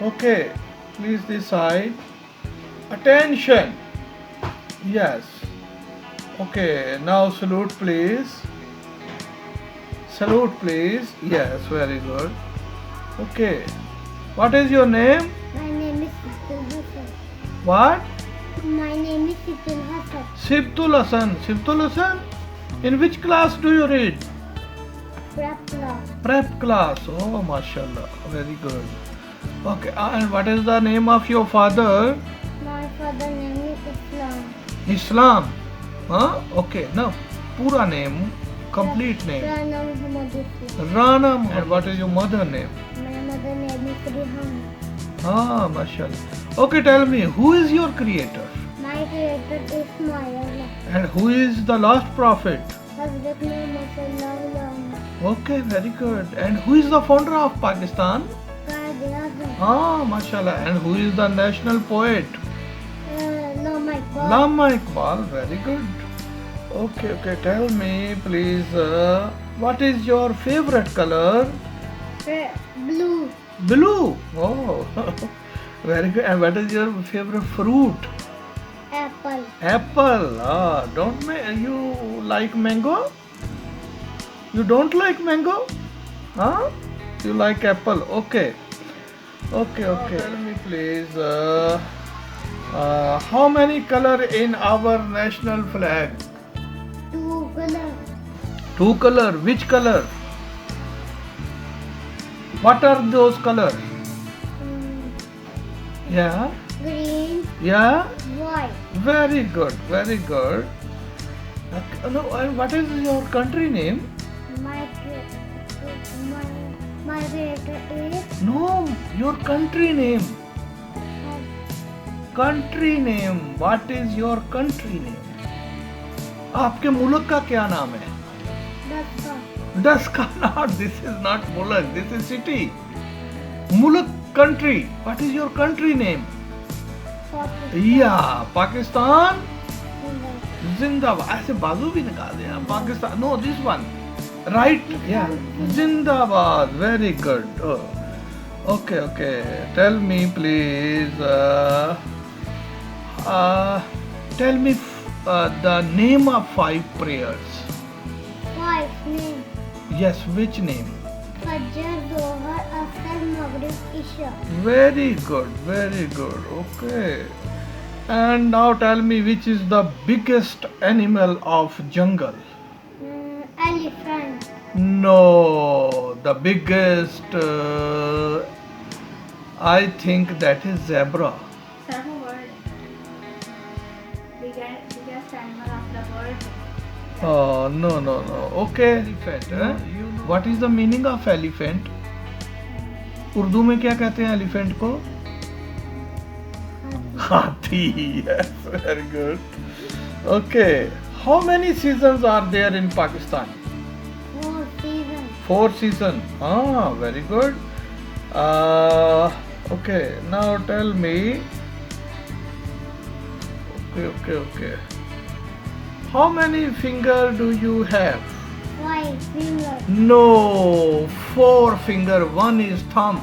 Okay, please decide. Attention. Yes. Okay, now salute please. Salute please. Yes, very good. Okay. What is your name? My name is Sibul Hassan. What? My name is Sibul Hassan. Sibul Hassan. Sibul Hassan? In which class do you read? Prep class. Prep class. Oh, mashallah. Very good. Okay, and what is the name of your father? My father name is Islam. Islam. Huh? Okay, now, pura name, complete name. Rana Sibul. Rana. And what is your mother name? My mother name is Rihan. Ah, mashallah. Okay, tell me, who is your creator? My creator is my Allah. And who is the last prophet? Hazrat Muhammad sallallahu alaihi wasallam. Okay, very good. And who is the founder of Pakistan? Cadet. Ah, mashallah. And who is the national poet? No, my God. Lama Iqbal. Very good. Okay. Tell me, please, what is your favorite color? Blue. Blue. Oh, very good. And what is your favorite fruit? Apple. Apple. Ah, you like mango? You don't like mango? Huh? You like apple? Okay. Tell me, please, how many color in our national flag? Two color. Two color. Which color? What are those colors? Yeah. Green. Yeah. White. Very good. Okay, no, and what is your country name? My creator is No, your country name. Country name. What is your country name? आपके मुल्क का क्या नाम है? Daska. Daska. Not. This is not मुल्क. This is city. मुल्क country. What is your country name? Yeah, Pakistan. Zindabad. ऐसे बाजू भी निकाल दिया. Pakistan. No, this one. Right? Yeah. Zindabad. Very good. Oh. Okay. Tell me, please. Tell me the name of 5 prayers. Five name. Yes, which name? Fajr, Zohar, Asr, Maghrib, Isha. Very good. Okay. And now tell me, which is the biggest animal of jungle? Elephant. No, the biggest, I think that is zebra. Seven word. Biggest animal of the world. Oh, no. Okay. Elephant. What is the meaning of elephant? Urdu में क्या कहते हैं elephant को? हाथी. Yes, very good. Okay. How many seasons are there in Pakistan? 4 seasons. 4 seasons. Ah, very good. Okay. Now tell me. Okay. How many fingers do you have? 5 fingers. No, 4 fingers. One is thumb.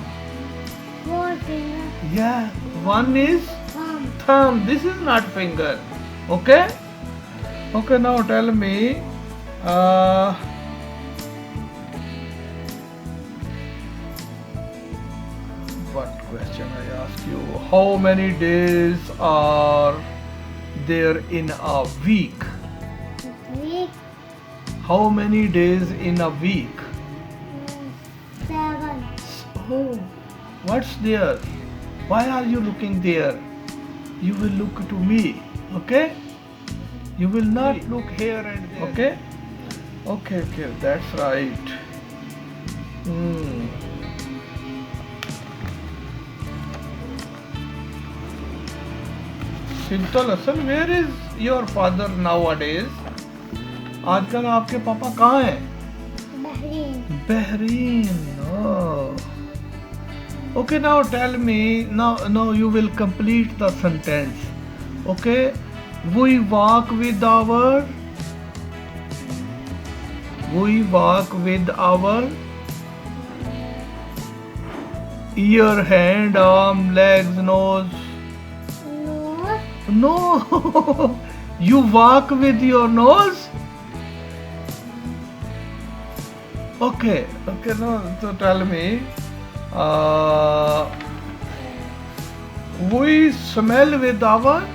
4 fingers. Yeah, one is Thumb. thumb. This is not finger. Okay. Now tell me. What question I ask you? How many days are there in a week? Week. How many days in a week? 7. Oh, what's there? Why are you looking there? You will look to me, okay? You will not look here and there. Okay, that's right. Sibul Hassan, where is your father nowadays? आजकल आपके पापा कहाँ हैं? Bahrain. Oh. Okay, now tell me. Now you will complete the sentence. Okay. We walk with our. Ear, hand, arm, legs, nose. Nose. No. You walk with your nose? Okay. Okay, no. So tell me. We smell with our,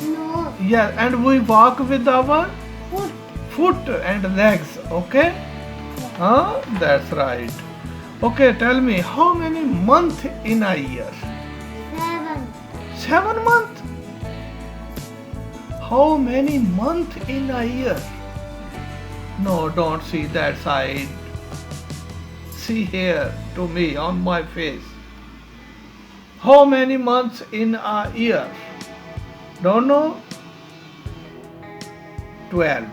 Nose. yeah, and we walk with our Foot. foot and legs. Okay? Huh? That's right. Okay, tell me, how many months in a year? 7. 7 months? How many months in a year? No, don't see that side. See here to me on my face. How many months in a year? Don't know? 12.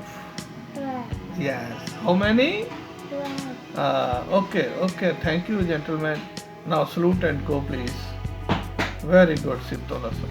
12. Yes. How many? 12. Okay. Thank you, gentlemen. Now salute and go, please. Very good, Siptola sir.